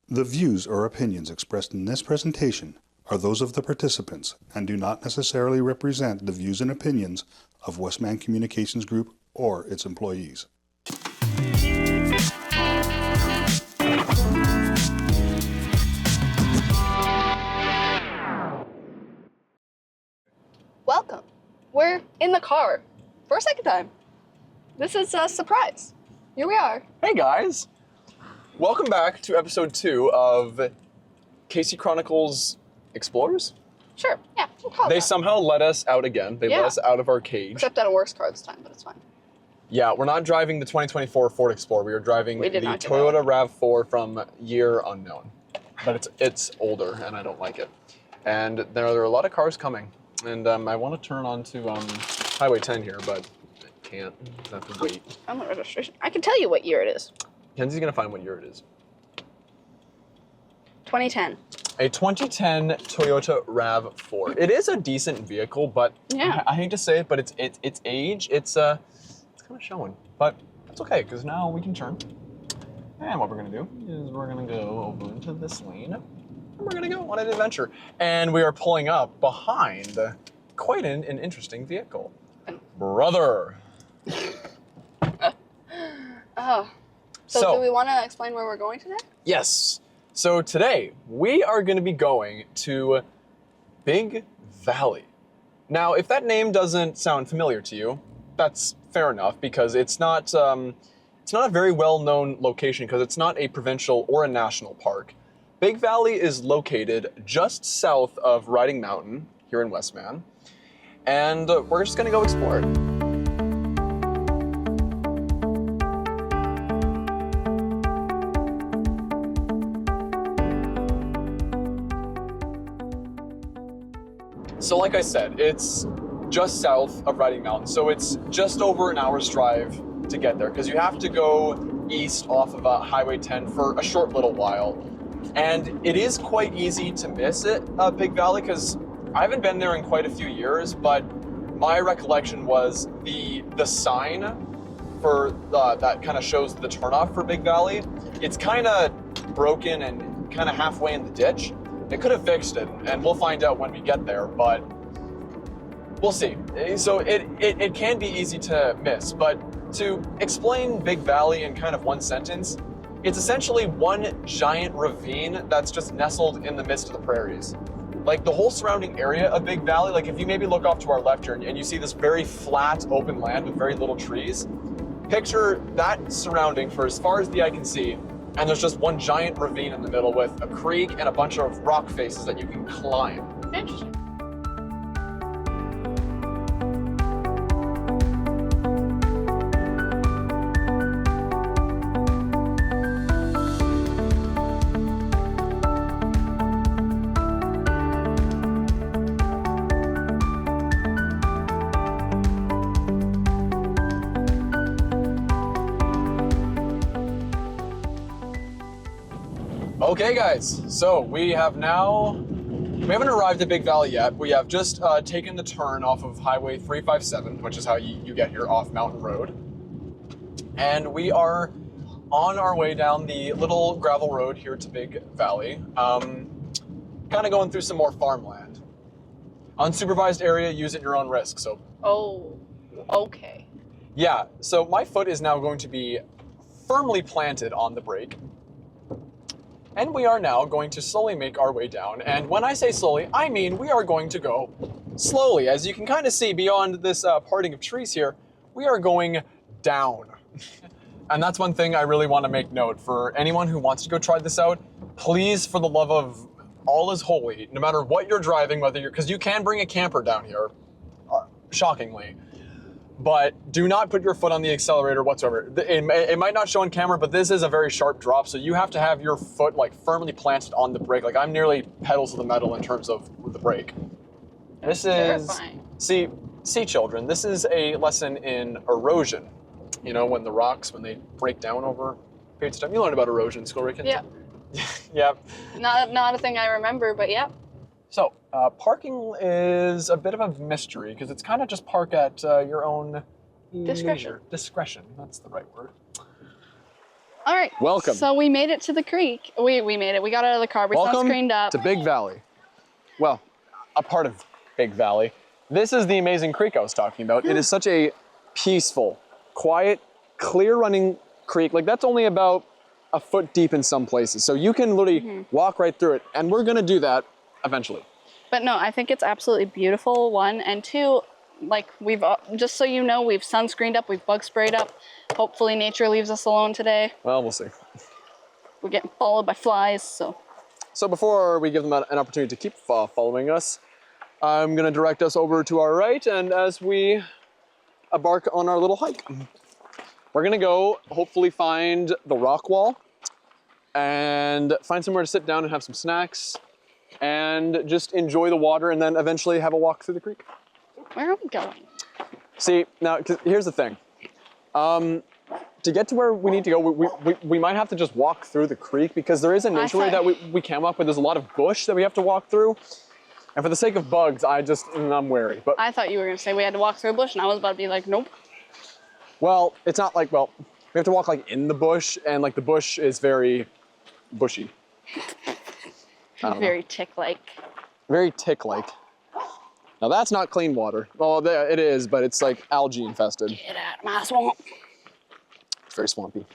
The views or opinions expressed in this presentation are those of the participants and do not necessarily represent the views and opinions of Westman Communications Group or its employees. Welcome. We're in the car for a second time. This is a surprise. Here we are. Hey guys. Welcome back to episode 2 of Chronicles Explorers? Sure, yeah, we'll call it They that. somehow let us out again. They let us out of our cage. Except at a worse car this time, but it's fine. Yeah, we're not driving the 2024 Ford Explorer. We are driving the Toyota RAV4 from year unknown. But it's older and I don't like it. And there are a lot of cars coming. And I want to turn onto Highway 10 here, but I can't. I have to wait. I'm the registration. I can tell you what year it is. Kenzie's going to find what year it is. 2010. A 2010 Toyota RAV4. It is a decent vehicle, but yeah. I hate to say it, but its age, it's kind of showing. But that's okay, because now we can turn. And what we're going to do is we're going to go over into this lane. And we're going to go on an adventure. And we are pulling up behind quite an interesting vehicle. Brother. Oh. So do we want to explain where we're going today? Yes. So today, we are going to be going to Big Valley. Now, if that name doesn't sound familiar to you, that's fair enough, because it's not a very well-known location, because it's not a provincial or a national park. Big Valley is located just south of Riding Mountain, here in Westman, and we're just going to go explore it. So like I said, it's just south of Riding Mountain, so it's just over an hour's drive to get there, because you have to go east off of Highway 10 for a short little while. And it is quite easy to miss it, Big Valley, because I haven't been there in quite a few years, but my recollection was the sign for that kind of shows the turnoff for Big Valley. It's kind of broken and kind of halfway in the ditch. They could have fixed it, and we'll find out when we get there, but we'll see. So it can be easy to miss, but to explain Big Valley in kind of one sentence, it's essentially one giant ravine that's just nestled in the midst of the prairies. Like the whole surrounding area of Big Valley, like if you maybe look off to our left here and you see this very flat open land with very little trees, picture that surrounding for as far as the eye can see, and there's just one giant ravine in the middle with a creek and a bunch of rock faces that you can climb. Interesting. Okay guys, so we haven't arrived at Big Valley yet. We have just taken the turn off of Highway 357, which is how you get here off Mountain Road. And we are on our way down the little gravel road here to Big Valley, kind of going through some more farmland. Unsupervised area, use at your own risk, so. Oh, okay. Yeah, so my foot is now going to be firmly planted on the brake. And we are now going to slowly make our way down. And when I say slowly, I mean we are going to go slowly. As you can kind of see beyond this parting of trees here, we are going down. And that's one thing I really want to make note for anyone who wants to go try this out. Please, for the love of all is holy, no matter what you're driving, whether you're, because you can bring a camper down here, shockingly. But do not put your foot on the accelerator whatsoever. It might not show on camera, but this is a very sharp drop, so you have to have your foot like firmly planted on the brake. Like I'm nearly pedal to the metal in terms of the brake. This is, see children, this is a lesson in erosion. You know, when the rocks, when they break down over periods of time. You learned about erosion in school, right? Yeah. Yeah. Not a thing I remember, but yeah. So, parking is a bit of a mystery because it's kind of just park at your own discretion. Discretion, that's the right word. All right. Welcome. So we made it to the creek. We made it. We got out of the car. We Welcome sunscreened up. to Big Valley. Well, a part of Big Valley. This is the amazing creek I was talking about. It is such a peaceful, quiet, clear running creek. Like that's only about a foot deep in some places. So you can literally walk right through it. And we're gonna do that eventually. But no, I think it's absolutely beautiful, one. And two, like we've, just so you know, we've sunscreened up, we've bug sprayed up. Hopefully nature leaves us alone today. Well, we'll see. We're getting followed by flies, so. So before we give them an opportunity to keep following us, I'm gonna direct us over to our right, and as we embark on our little hike, we're gonna go hopefully find the rock wall and find somewhere to sit down and have some snacks and just enjoy the water and then eventually have a walk through the creek. Where are we going? See, now, 'cause here's the thing. To get to where we need to go, we might have to just walk through the creek because there is a nature way that we can walk, but there's a lot of bush that we have to walk through. And for the sake of bugs, I'm wary. But I thought you were gonna say we had to walk through a bush, and I was about to be like, nope. well, it's not like, well, we have to walk like in the bush, and like the bush is very bushy. Very tick-like. Very tick-like. Now that's not clean water. Well, it is, but it's like algae infested. Get out of my swamp. It's very swampy.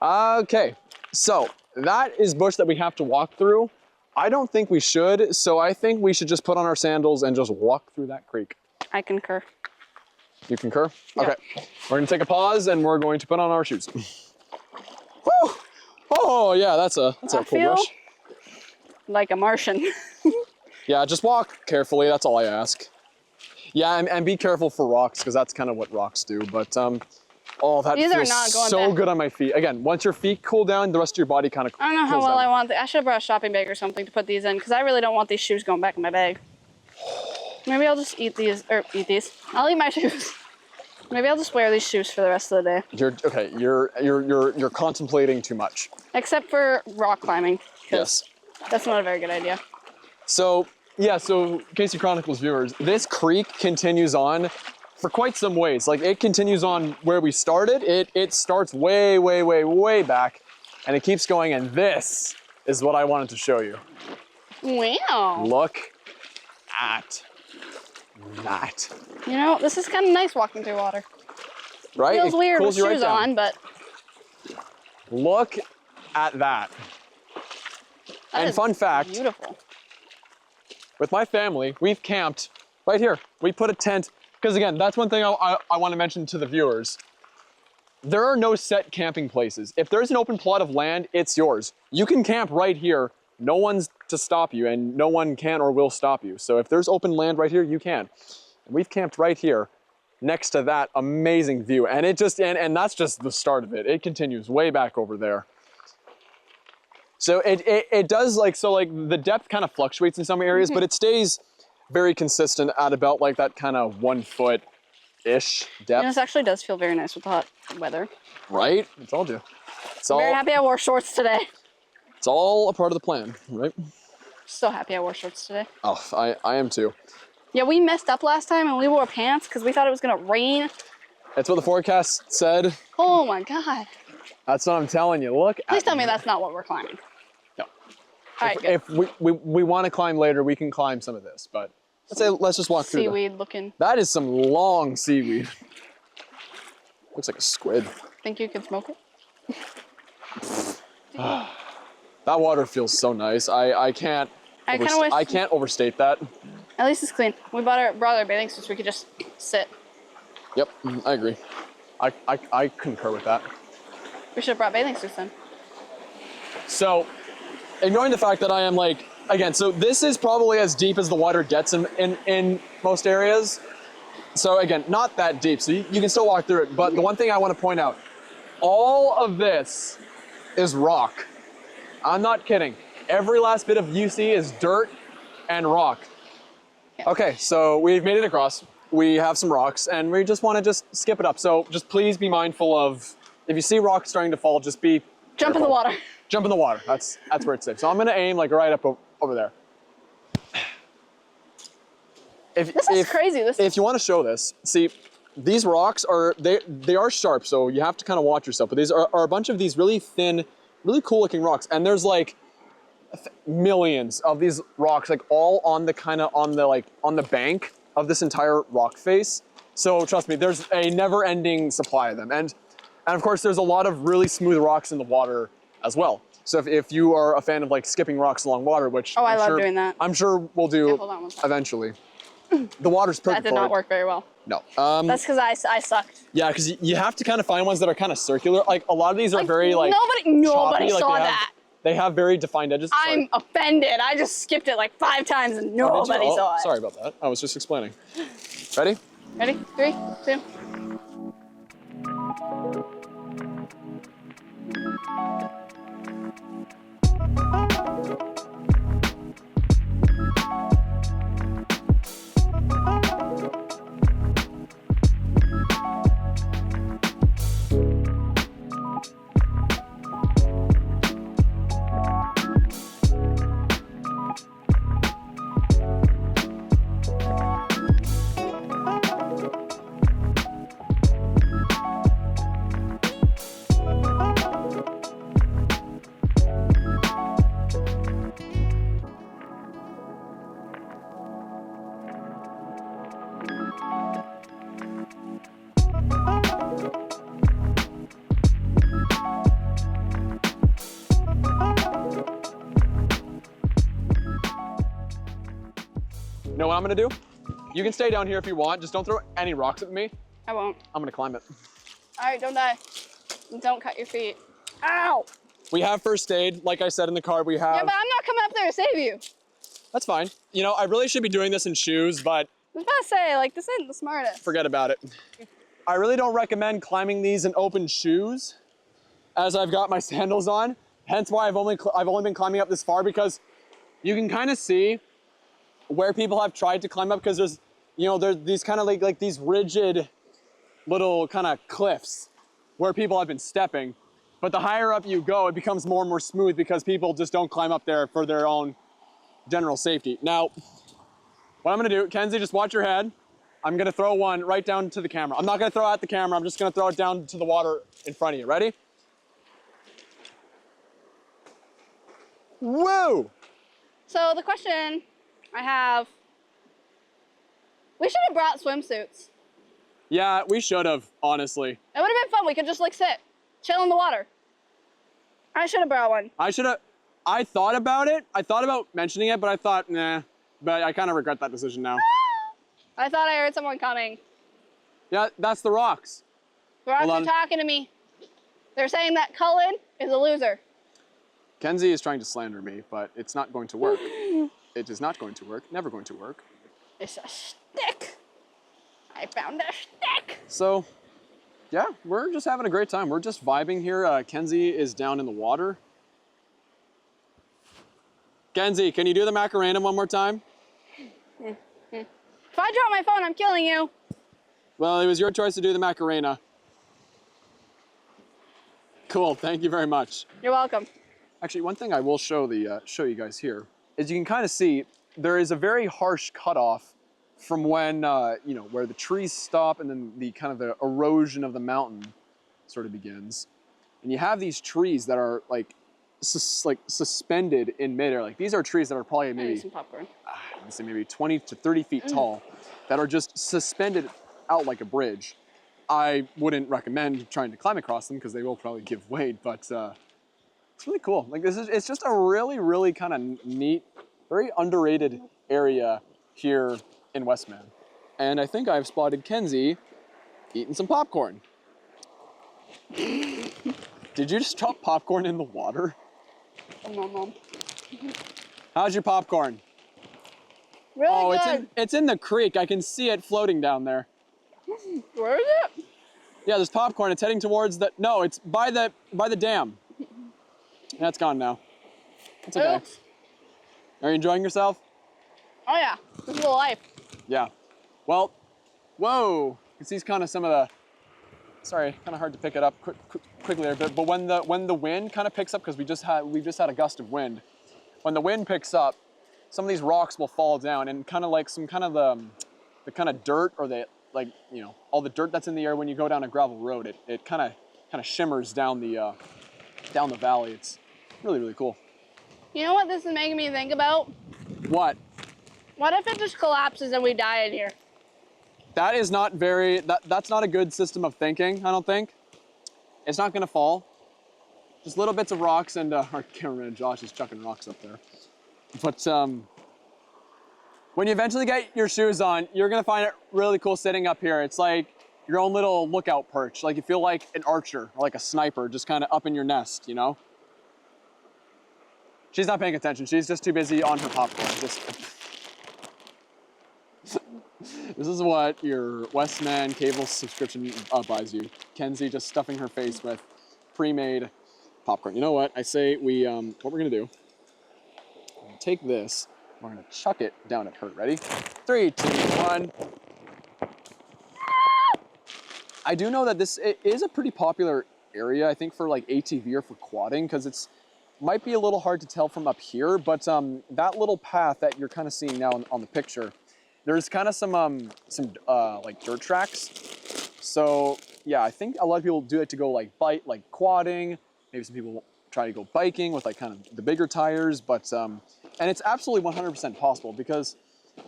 Okay, so that is bush that we have to walk through. I don't think we should, so I think we should just put on our sandals and just walk through that creek. I concur. You concur? Yeah. Okay, we're gonna take a pause and we're going to put on our shoes. Woo! Oh yeah, that's a cool feel brush. like a Martian. Yeah, just walk carefully, that's all I ask. Yeah, and be careful for rocks, because that's kind of what rocks do, but oh, that These are feels not going so back. good on my feet. Again, once your feet cool down, the rest of your body kind of I don't know how well I want I should have brought a shopping bag or something to put these in, because I really don't want these shoes going back in my bag. Maybe I'll just eat these. I'll eat my shoes. Maybe I'll just wear these shoes for the rest of the day. You're contemplating too much. Except for rock climbing. 'Cause Yes. That's not a very good idea. So, yeah, so Casey Chronicles viewers, this creek continues on for quite some ways. Like it continues on where we started. It starts way, way, way, way back, and it keeps going, and this is what I wanted to show you. Wow. Look at that. You know, this is kind of nice walking through water. Right? Feels It weird with cools you right shoes down. on, but Look at that. that And is fun fact, beautiful. with my family, we've camped right here. We put a tent, because again, that's one thing I want to mention to the viewers. There are no set camping places. If there's an open plot of land, it's yours. You can camp right here. No one's to stop you, and no one can or will stop you. So if there's open land right here, you can. And we've camped right here next to that amazing view. And it just, and that's just the start of it. It continues way back over there. So it does like, so like the depth kind of fluctuates in some areas, but it stays very consistent at about like that kind of 1 foot-ish depth. You know, this actually does feel very nice with the hot weather. Right? I told you. It's I'm all, very happy I wore shorts today. it's all a part of the plan, right? So happy I wore shorts today. Oh, I am too. Yeah, we messed up last time and we wore pants because we thought it was gonna rain. That's what the forecast said. Oh my God. That's what I'm telling you. Look Please at tell me that's not what we're climbing. No. All right, good. If we want to climb later, we can climb some of this, but let's just walk through. Seaweed looking. That is some long seaweed. Looks like a squid. Think you could smoke it? That water feels so nice. I can't. I kind of wish. I can't overstate that. At least it's clean. We brought our bathing suits so we could just sit. Yep, I agree. I concur with that. We should have brought bathing suits then. So, ignoring the fact that I am like, again, so this is probably as deep as the water gets in most areas. So again, not that deep, so you can still walk through it. But the one thing I want to point out, all of this is rock. I'm not kidding. Every last bit of you see is dirt and rock. Okay, so we've made it across. We have some rocks, and we just want to skip it up. So just please be mindful of, if you see rocks starting to fall, just be Jump in the careful. water. Jump in the water. That's where it's safe. So I'm gonna aim like right up over there. This is crazy. If you want to show this, see, these rocks are, they are sharp, so you have to kind of watch yourself. But these are a bunch of these really thin, really cool looking rocks. And there's like millions of these rocks, like all on the kind of on the bank of this entire rock face. So trust me, there's a never ending supply of them. And of course there's a lot of really smooth rocks in the water as well. So if you are a fan of like skipping rocks along water, which I love doing that. I'm sure we'll do hold on one second. eventually. The water's perfect. That did not work very well. No. That's because I sucked. Yeah, because you have to kind of find ones that are kind of circular. Like a lot of these are very like nobody choppy. saw Like, that. They have very defined edges. I'm offended. I just skipped it like 5 times and nobody saw it. Sorry about that. I was just explaining. Ready? Ready? 3, 2. You know what I'm gonna do? You can stay down here if you want. Just don't throw any rocks at me. I won't. I'm gonna climb it. All right, don't die. Don't cut your feet. Ow! We have first aid. Like I said in the car, we have. Yeah, but I'm not coming up there to save you. That's fine. You know, I really should be doing this in shoes, but I was about to say, like, this isn't the smartest. forget about it. I really don't recommend climbing these in open shoes, as I've got my sandals on. Hence why I've only been climbing up this far, because you can kind of see where people have tried to climb up, because there's these kind of like these rigid little kind of cliffs where people have been stepping. But the higher up you go, it becomes more and more smooth because people just don't climb up there for their own general safety. Now, what I'm gonna do, Kenzie, just watch your head. I'm gonna throw one right down to the camera. I'm not gonna throw it at the camera, I'm just gonna throw it down to the water in front of you. Ready? Woo! So the question I have, we should have brought swimsuits. Yeah, we should have, honestly. It would have been fun. We could just like sit, chill in the water. I should have brought one. I thought about it. I thought about mentioning it, but I thought, nah. But I kind of regret that decision now. I thought I heard someone coming. Yeah, that's the rocks. The rocks are talking to me. They're saying that Cullen is a loser. Kenzie is trying to slander me, but it's not going to work. It is not going to work. Never going to work. It's a stick. I found a stick. So, yeah, we're just having a great time. We're just vibing here. Kenzie is down in the water. Kenzie, can you do the Macarena one more time? If I drop my phone, I'm killing you. Well, it was your choice to do the Macarena. Cool, thank you very much. You're welcome. Actually, one thing I will show you guys here is you can kind of see there is a very harsh cutoff from when where the trees stop and then the kind of the erosion of the mountain sort of begins, and you have these trees that are like suspended in midair. Like these are trees that are probably maybe some popcorn. Let's say maybe 20 to 30 feet tall, that are just suspended out like a bridge. I wouldn't recommend trying to climb across them because they will probably give way, but it's really cool. Like it's just a really, really kind of neat, very underrated area here in Westman. And I think I've spotted Kenzie eating some popcorn. Did you just drop popcorn in the water? Mom. How's your popcorn? Really good. It's in the creek. I can see it floating down there. Where is it? Yeah, there's popcorn. It's heading towards the, no, it's by the dam. Yeah, it's gone now. It's okay. Oops. Are you enjoying yourself? Oh yeah, this is the life. Yeah. Well, whoa. You can see kind of some of the, sorry, kind of hard to pick it up quickly there, but when the wind kind of picks up, because we just had a gust of wind. When the wind picks up, some of these rocks will fall down, and kind of like some kind of the kind of dirt or the like, you know, all the dirt that's in the air when you go down a gravel road, it kind of shimmers down the valley. It's really, really cool. You know what this is making me think about? What? What if it just collapses and we die in here? That is not very, that's not a good system of thinking, I don't think. It's not gonna fall. Just little bits of rocks, and our cameraman Josh is chucking rocks up there. But when you eventually get your shoes on, you're gonna find it really cool sitting up here. It's like your own little lookout perch. Like you feel like an archer, or like a sniper, just kind of up in your nest, you know? She's not paying attention. She's just too busy on her popcorn. This is what your Westman cable subscription buys you. Kenzie just stuffing her face with pre-made popcorn. You know what? I say we, what we're gonna do, we're gonna take this, we're gonna chuck it down at her. Ready? 3, 2, 1. I do know that this is a pretty popular area, I think, for like ATV or for quadding, because it's might be a little hard to tell from up here, but that little path that you're kind of seeing now on the picture, there's kind of some like dirt tracks. So yeah, I think a lot of people do it to go like quadding. Maybe some people try to go biking with like kind of the bigger tires, but and it's absolutely 100% possible because,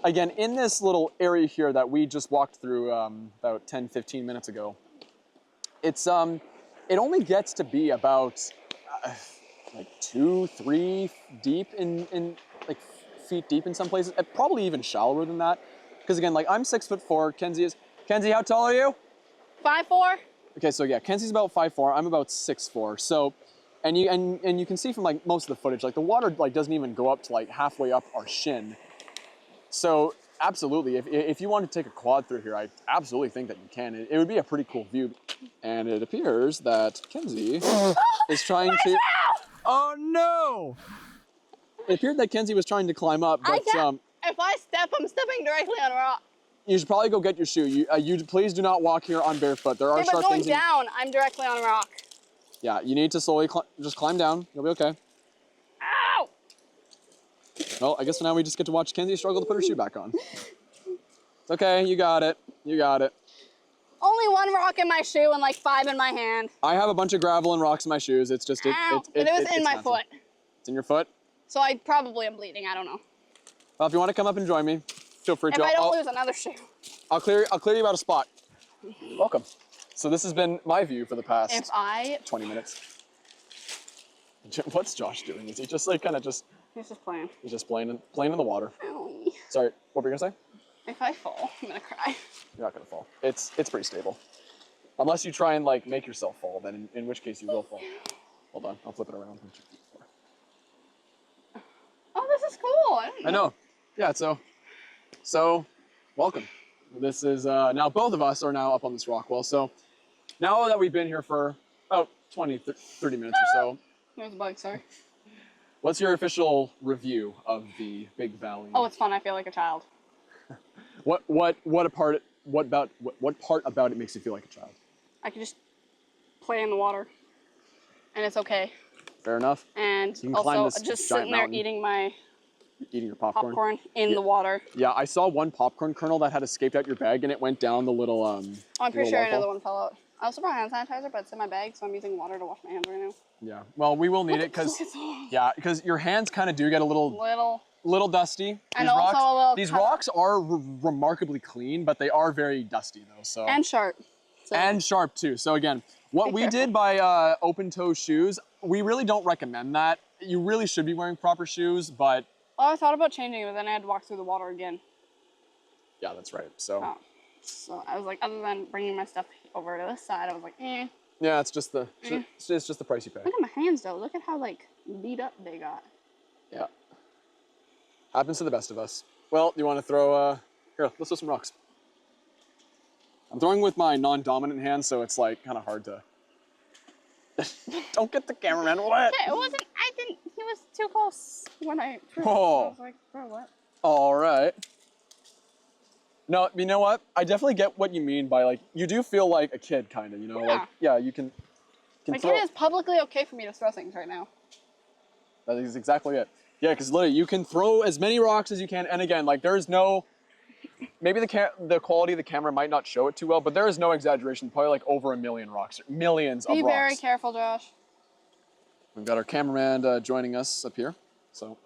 again, in this little area here that we just walked through about 10-15 minutes ago, it's it only gets to be about like 2-3 deep in like feet deep in some places, probably even shallower than that. Because again, like I'm 6'4", Kenzie is. Kenzie, how tall are you? 5'4". Okay, so yeah, Kenzie's about 5'4", I'm about 6'4". So, and you can see from like most of the footage, like the water like doesn't even go up to like halfway up our shin. So absolutely, if you want to take a quad through here, I absolutely think that you can. It would be a pretty cool view. And it appears that Kenzie is trying to. Oh no! It appeared that Kenzie was trying to climb up, but If I step, I'm stepping directly on a rock. You should probably go get your shoe. You please do not walk here on barefoot. There are sharp things. Going down, I'm directly on a rock. Yeah, you need to slowly just climb down. You'll be okay. Ow! Well, I guess now we just get to watch Kenzie struggle to put her shoe back on. It's okay, you got it. You got it. Only one rock in my shoe and like 5 in my hand. I have a bunch of gravel and rocks in my shoes. It's just, But it was in my foot. It's in your foot? So I probably am bleeding, I don't know. Well, if you want to come up and join me, feel free to. If I don't lose another shoe. I'll clear you about a spot. Welcome. So this has been my view for the past 20 minutes. What's Josh doing? Is he just like kind of just... He's just playing. He's just playing in the water. Owie. Sorry, what were you gonna say? If I fall, I'm gonna cry. You're not gonna fall. It's pretty stable. Unless you try and like make yourself fall, then in which case you will fall. Hold on, I'll flip it around. Oh, this is cool. I know. Yeah, so welcome. This is now both of us are now up on this rock wall. So now that we've been here for about 20-30 minutes or so. There's a bug, sorry. What's your official review of the Big Valley? Oh, it's fun. I feel like a child. What part about it makes you feel like a child? I can just play in the water, and it's okay. Fair enough. And also just sitting there eating your popcorn in the water. Yeah, I saw one popcorn kernel that had escaped out your bag, and it went down the little. I'm pretty sure another one fell out. I also brought hand sanitizer, but it's in my bag, so I'm using water to wash my hands right now. Yeah, well, we will need it because your hands kind of do get a little dusty. And also These rocks are remarkably clean, but they are very dusty though. So and sharp. So. And sharp too. So again, what we did by open-toe shoes, we really don't recommend that. You really should be wearing proper shoes, but. Oh, I thought about changing it, but then I had to walk through the water again. Yeah, that's right. So. Oh. So I was like, other than bringing my stuff over to this side, I was like, eh. Yeah, it's just the it's just the price you pay. Look at my hands though. Look at how like beat up they got. Yeah. Happens to the best of us. Well, you want to throw? Here, let's throw some rocks. I'm throwing with my non-dominant hand, so it's like kind of hard to. Don't get the cameraman wet. Yeah, it wasn't. I didn't. He was too close when I. Oh. I was like, bro, what? All right. No, you know what? I definitely get what you mean by like, you do feel like a kid kind of, you know? Yeah. Like, yeah, you can Like it is publicly okay for me to throw things right now. That is exactly it. Yeah, because literally you can throw as many rocks as you can. And again, like there's no maybe the quality of the camera might not show it too well, but there is no exaggeration. Probably like over 1 million rocks, millions of rocks. Be very careful, Josh. We've got our cameraman joining us up here. So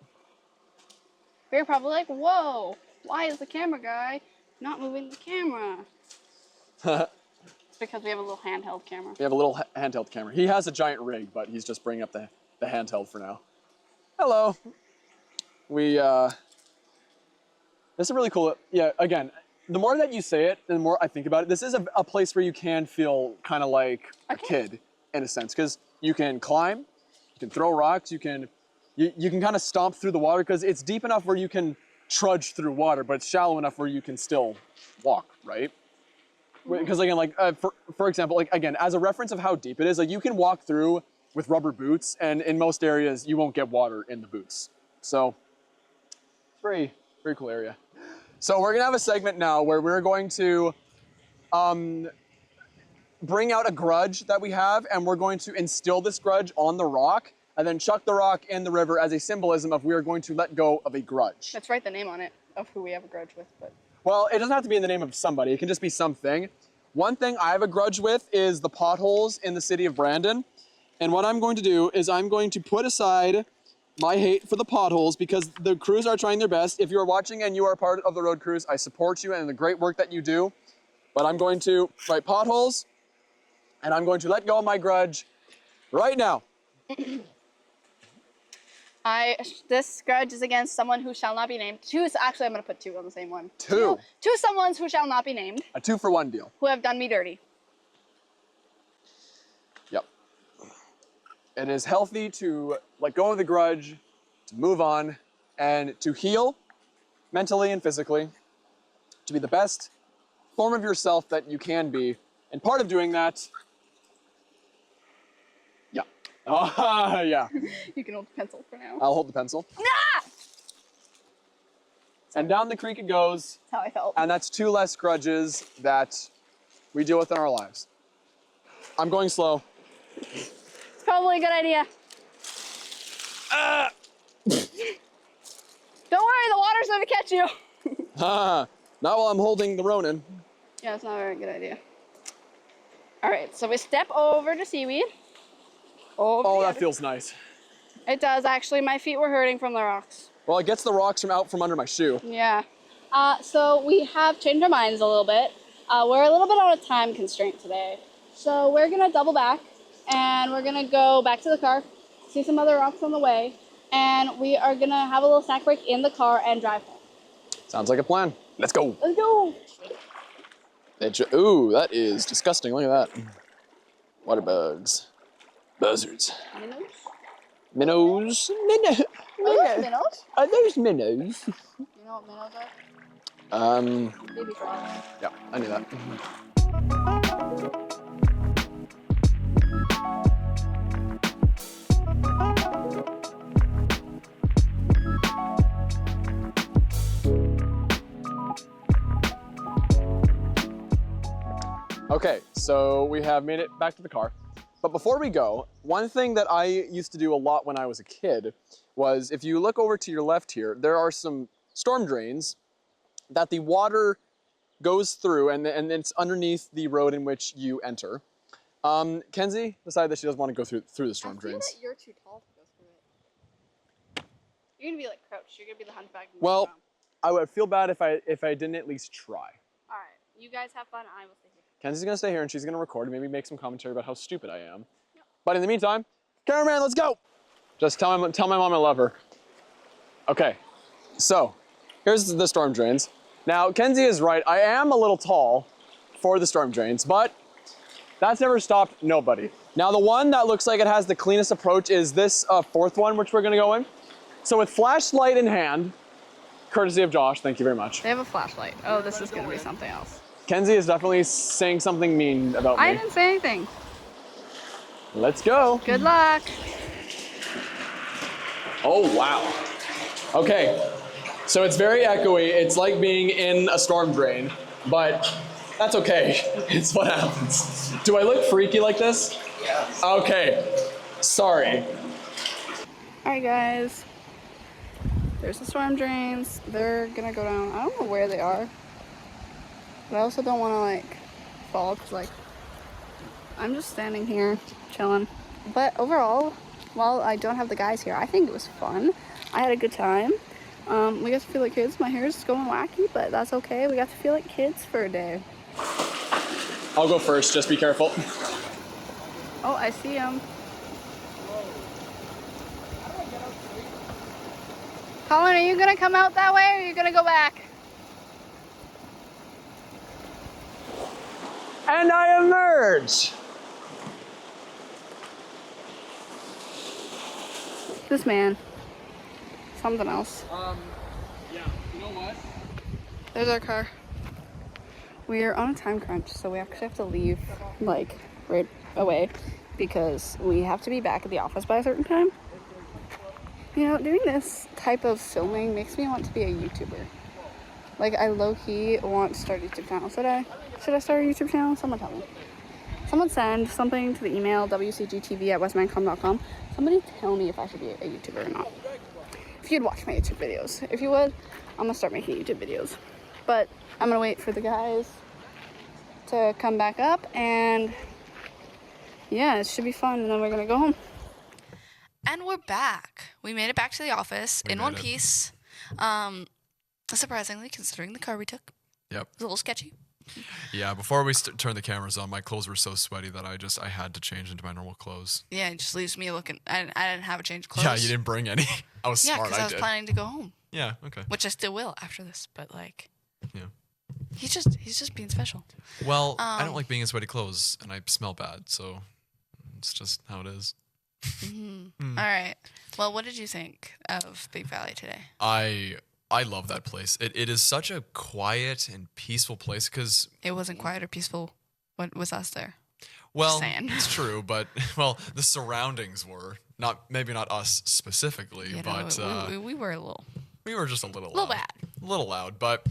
You're probably like, whoa, why is the camera guy not moving the camera? It's because we have a little handheld camera. We have a little handheld camera. He has a giant rig, but he's just bringing up the handheld for now. Hello. This is really cool. Yeah, again, the more that you say it, the more I think about it. This is a place where you can feel kind of like a kid in a sense, because you can climb, you can throw rocks, you can kind of stomp through the water because it's deep enough where you can trudge through water, but it's shallow enough where you can still walk, right? Because again, like for example, like again, as a reference of how deep it is, like you can walk through with rubber boots, and in most areas you won't get water in the boots. So it's very cool area. So we're gonna have a segment now where we're going to bring out a grudge that we have, and we're going to instill this grudge on the rock, and then chuck the rock in the river as a symbolism of we are going to let go of a grudge. Let's write the name on it of who we have a grudge with, but. Well, it doesn't have to be in the name of somebody. It can just be something. One thing I have a grudge with is the potholes in the city of Brandon. And what I'm going to do is I'm going to put aside my hate for the potholes because the crews are trying their best. If you are watching and you are part of the road crews, I support you and the great work that you do. But I'm going to write potholes, and I'm going to let go of my grudge right now. This grudge is against someone who shall not be named. Actually, I'm going to put 2 on the same one. Two someones who shall not be named. A 2-for-1 deal. Who have done me dirty. Yep. It is healthy to let go of the grudge, to move on, and to heal mentally and physically, to be the best form of yourself that you can be. And part of doing that, yeah. You can hold the pencil for now. I'll hold the pencil. Ah! And down the creek it goes. That's how I felt. And that's 2 less grudges that we deal with in our lives. I'm going slow. It's probably a good idea. Don't worry, the water's gonna catch you. Not while I'm holding the Ronin. Yeah, it's not a very good idea. All right, so we step over to seaweed. Oh, that feels nice. It does, actually. My feet were hurting from the rocks. Well, it gets the rocks out from under my shoe. Yeah. So we have changed our minds a little bit. We're a little bit on a time constraint today. So we're gonna double back, and we're gonna go back to the car, see some other rocks on the way, and we are gonna have a little snack break in the car and drive home. Sounds like a plan. Let's go. Let's go. Ooh, that is disgusting. Look at that. Water bugs. Buzzards. Minnows? Minnows. Are those minnows? Are those minnows? You know what minnows are? Baby frogs. Yeah, I knew that. Okay, so we have made it back to the car. But before we go, one thing that I used to do a lot when I was a kid was if you look over to your left here, there are some storm drains that the water goes through and it's underneath the road in which you enter. Kenzie decided that she doesn't want to go through the storm drains. I feel that you're too tall to go through it. You're gonna be like crouched. You're gonna be the hunchback. Well, I would feel bad if I didn't at least try. All right, you guys have fun. I will stay here. Kenzie's gonna stay here and she's gonna record and maybe make some commentary about how stupid I am. Yep. But in the meantime, cameraman, let's go. Just tell my mom I love her. Okay, so here's the storm drains. Now, Kenzie is right. I am a little tall for the storm drains, but that's never stopped nobody. Now, the one that looks like it has the cleanest approach is this 4th one, which we're gonna go in. So with flashlight in hand, courtesy of Josh, thank you very much. They have a flashlight. Oh, this is gonna be something else. Kenzie is definitely saying something mean about me. I didn't say anything. Let's go. Good luck. Oh, wow. Okay, so it's very echoey. It's like being in a storm drain, but that's okay. It's what happens. Do I look freaky like this? Yes. Okay, sorry. All right, guys. There's the storm drains. They're gonna go down. I don't know where they are. But I also don't want to, like, fall, because, like, I'm just standing here chilling. But overall, while I don't have the guys here, I think it was fun. I had a good time. We got to feel like kids. My hair's going wacky, but that's okay. We got to feel like kids for a day. I'll go first. Just be careful. Oh, I see him. Colin, are you gonna come out that way, or are you gonna go back? And I emerge. This man. Something else. Yeah. You know what? There's our car. We are on a time crunch, so we actually have to leave, like, right away, because we have to be back at the office by a certain time. You know, doing this type of filming makes me want to be a YouTuber. Like, I low-key want to start a YouTube channel. Should I start a YouTube channel? Someone tell me. Someone send something to the email, WCGTV@westmancom.com. Somebody tell me if I should be a YouTuber or not. If you'd watch my YouTube videos. If you would, I'm gonna start making YouTube videos. But I'm gonna wait for the guys to come back up, and yeah, it should be fun, and then we're gonna go home. And we're back. We made it back to the office in one piece. Surprisingly, considering the car we took. Yep. It was a little sketchy. Yeah, before we turned the cameras on, my clothes were so sweaty that I had to change into my normal clothes. Yeah, it just leaves me looking. I didn't have a change of clothes. Yeah, you didn't bring any. I was Yeah, smart. because I was did. planning to go home. Yeah, okay. Which I still will after this, but like, Yeah. he's just being special. Well, I don't like being in sweaty clothes, and I smell bad, so it's just how it is. All right. Well, what did you think of Big Valley today? I love that place. It is such a quiet and peaceful place because It wasn't quiet or peaceful with us there. well, saying. it's true, but well, the surroundings were maybe not us specifically, You know, but we were a little we were just a little Little loud. bad. A little loud, but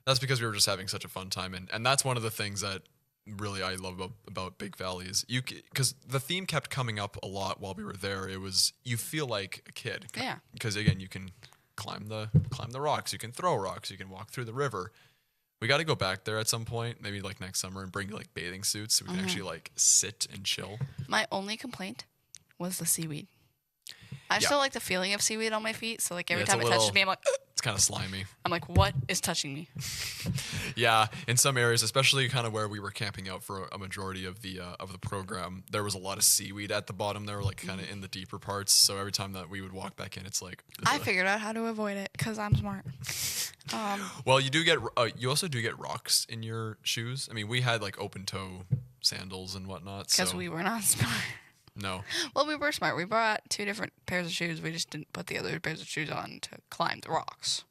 that's because we were just having such a fun time, and that's one of the things that really I love about Big Valley is because the theme kept coming up a lot while we were there. It was you feel like a kid, Yeah. because again you can climb the rocks, you can throw rocks, you can walk through the river. We got to go back there at some point, maybe like next summer, and bring like bathing suits so we can actually like sit and chill. My only complaint was the seaweed. I Yeah. still like the feeling of seaweed on my feet, so like every it's time a it touches little- me, I'm like, "Ugh." It's kind of slimy. I'm like, what is touching me? Yeah, in some areas, especially kind of where we were camping out for a majority of the program, there was a lot of seaweed at the bottom there, like kind of in the deeper parts. So every time that we would walk back in, it's like I ugh. figured out how to avoid it because I'm smart. Well, you also do get rocks in your shoes. I mean, we had like open toe sandals and whatnot. Because So we were not smart. no, Well, we were smart. We brought 2 different pairs of shoes. We just didn't put the other pairs of shoes on to climb the rocks.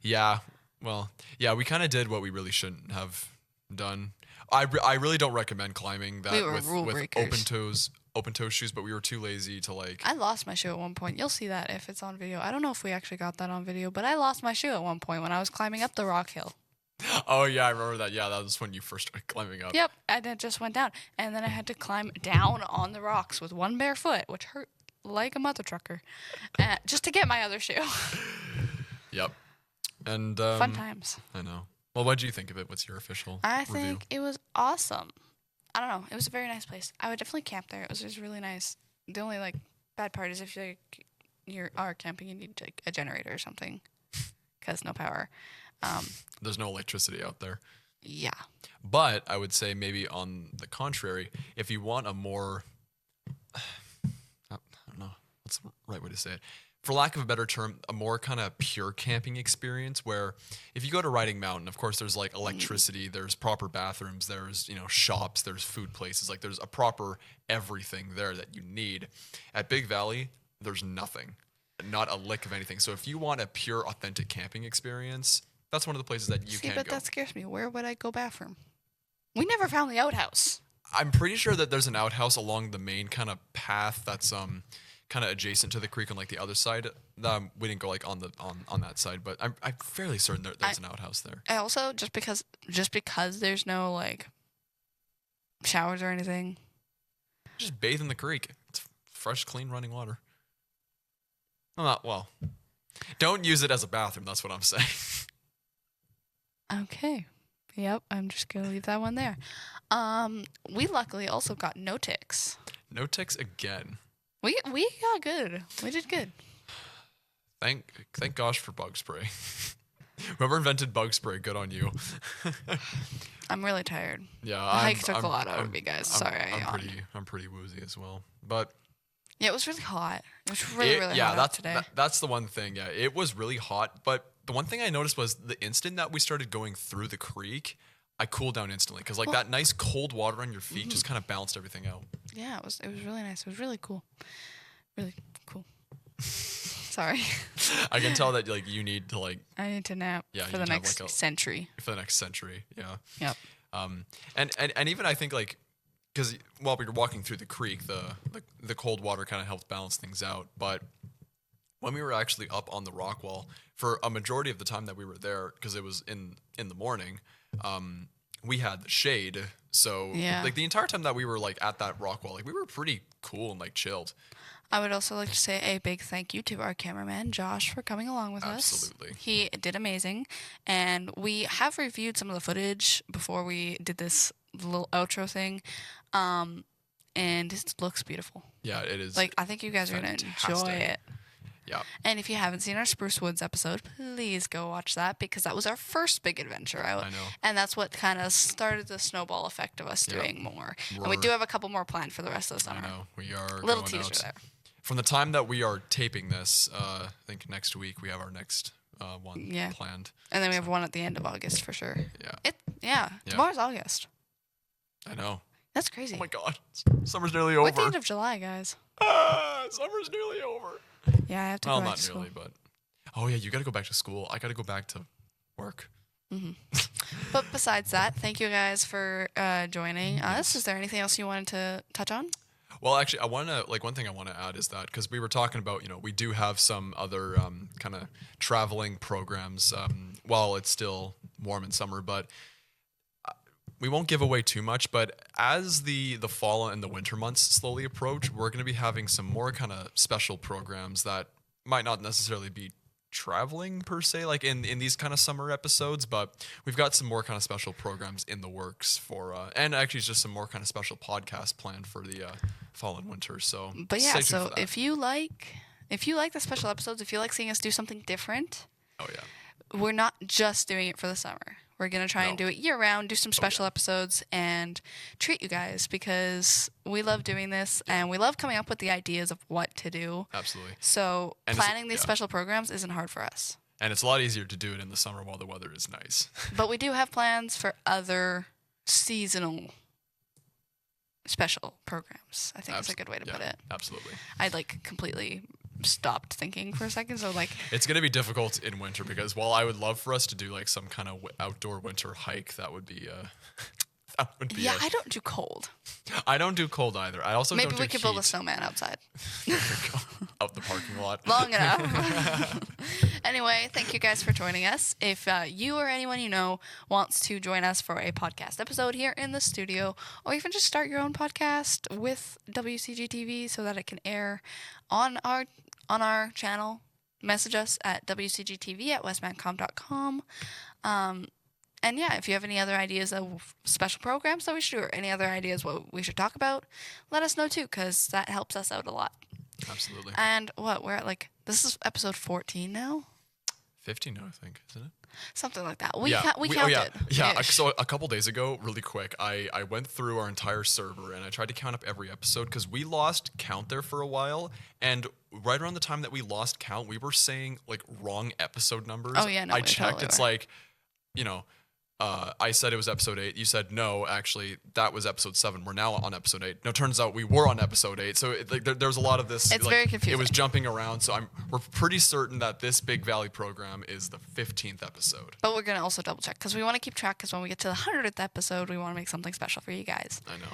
yeah, well, yeah, we kind of did what we really shouldn't have done. I really don't recommend climbing that We were with rule breakers. open toe shoes, but we were too lazy to like. I lost my shoe at one point. You'll see that if it's on video. I don't know if we actually got that on video, but I lost my shoe at one point when I was climbing up the rock hill. Oh yeah, I remember that. Yeah, that was when you first started climbing up. Yep, and it just went down. And then I had to climb down on the rocks with one bare foot, which hurt like a mother trucker, just to get my other shoe. Yep. And Fun times. I know. Well, what do you think of it? What's your official I review? think it was awesome. I don't know. It was a very nice place. I would definitely camp there. It was just really nice. The only like bad part is if you are camping, you need like a generator or something, because no power. There's no electricity out there. Yeah. But I would say maybe on the contrary, if you want a more, I don't know, what's the right way to say it? For lack of a better term, a more kind of pure camping experience where if you go to Riding Mountain, of course, there's like electricity, there's proper bathrooms, there's, shops, there's food places, like there's a proper everything there that you need. At Big Valley, there's nothing, not a lick of anything. So if you want a pure, authentic camping experience, that's one of the places that you See, can but go. that scares me. Where would I go bathroom? We never found the outhouse. I'm pretty sure that there's an outhouse along the main kind of path that's kind of adjacent to the creek on like the other side. We didn't go like on that side, but I'm fairly certain there's an outhouse there. I also just because there's no like showers or anything. Just bathe in the creek. It's fresh, clean running water. Well, don't use it as a bathroom. That's what I'm saying. Okay. Yep, I'm just gonna leave that one there. We luckily also got no ticks. No ticks again. We got good. We did good. Thank gosh for bug spray. Whoever invented bug spray, good on you. I'm really tired. Yeah, The hike took a lot out of me, guys. Sorry, I'm pretty woozy as well. But yeah, it was really hot. It was really hot out today. That's the one thing. Yeah, it was really hot. But the one thing I noticed was the instant that we started going through the creek, I cooled down instantly because that nice cold water on your feet just kind of balanced everything out. Yeah, it was really nice. It was really cool. Really cool. Sorry. I can tell that you need to I need to nap for the next century. For the next century, yeah. Yep. And even I think because while we were walking through the creek, the cold water kind of helped balance things out. But when we were actually up on the rock wall for a majority of the time that we were there, because it was in the morning, we had the shade. So the entire time that we were at that rock wall, we were pretty cool and chilled. I would also like to say a big thank you to our cameraman, Josh, for coming along with us. Absolutely. He did amazing. And we have reviewed some of the footage before we did this little outro thing. And it looks beautiful. Yeah, it is. I think you guys are going to enjoy it. Yeah. And if you haven't seen our Spruce Woods episode, please go watch that because that was our first big adventure. I know. And that's what kind of started the snowball effect of us doing more. And we do have a couple more planned for the rest of the summer. I know. We are little going teaser out. there. From the time that we are taping this, I think next week we have our next one planned. And then we have one at the end of August for sure. Yeah. Tomorrow's August. I know. That's crazy. Oh my God. Summer's nearly over. We're at the end of July, guys. Summer's nearly over. Yeah, I have to go back to school. Not really, but... Oh, yeah, you got to go back to school. I got to go back to work. Mm-hmm. But besides that, thank you guys for joining us. Is there anything else you wanted to touch on? Well, actually, I want to, one thing I want to add is that, because we were talking about, we do have some other kind of traveling programs while it's still warm in summer, but we won't give away too much. But as the fall and the winter months slowly approach, we're going to be having some more kind of special programs that might not necessarily be traveling per se, in these kind of summer episodes, but we've got some more kind of special programs in the works for and actually it's just some more kind of special podcasts planned for the fall and winter. So but yeah, so if you like the special episodes, if you like seeing us do something different, we're not just doing it for the summer. We're going to try and do it year round, do some special episodes, and treat you guys because we love doing this and we love coming up with the ideas of what to do. Absolutely. So planning these special programs isn't hard for us. And it's a lot easier to do it in the summer while the weather is nice. But we do have plans for other seasonal special programs. I think that's a good way to put it. Absolutely. I completely stopped thinking for a second, so it's gonna be difficult in winter because while I would love for us to do some kind of outdoor winter hike, that would be I don't do cold. I don't do cold either. I also maybe don't do we could build a snowman outside. Out the parking lot. Long enough. Anyway, thank you guys for joining us. If you or anyone you know wants to join us for a podcast episode here in the studio, or even just start your own podcast with WCGTV so that it can air on our channel, message us at WCGTV@westmancom.com. And yeah, if you have any other ideas of special programs that we should do or any other ideas what we should talk about, let us know too, because that helps us out a lot. Absolutely. And we're at this is episode 14 now? 15 now, I think, isn't it? Something like that. We counted. Yeah. So a couple days ago, really quick, I went through our entire server and I tried to count up every episode because we lost count there for a while. And right around the time that we lost count, we were saying wrong episode numbers. Oh yeah, no, I checked. Totally it's I said it was episode 8. You said no, actually that was episode 7. We're now on episode 8. No, turns out we were on episode 8. So there was a lot of this. It's very confusing. It was jumping around. So we're pretty certain that this Big Valley program is the 15th episode. But we're gonna also double check because we want to keep track. Because when we get to the 100th episode, we want to make something special for you guys. I know.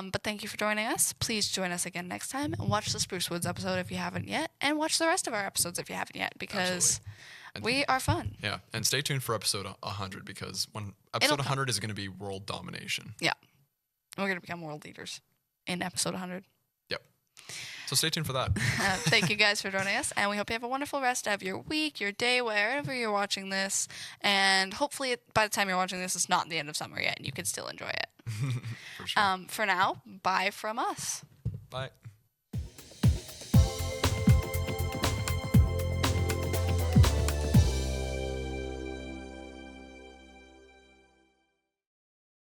But thank you for joining us. Please join us again next time. Watch the Spruce Woods episode if you haven't yet, and watch the rest of our episodes if you haven't yet because. We are fun. Yeah, and stay tuned for episode 100 because when episode 100 is going to be world domination. Yeah. We're going to become world leaders in episode 100. Yep. So stay tuned for that. Thank you guys for joining us, and we hope you have a wonderful rest of your week, your day, wherever you're watching this. And hopefully, by the time you're watching this, it's not the end of summer yet, and you can still enjoy it. For sure. For now, bye from us. Bye.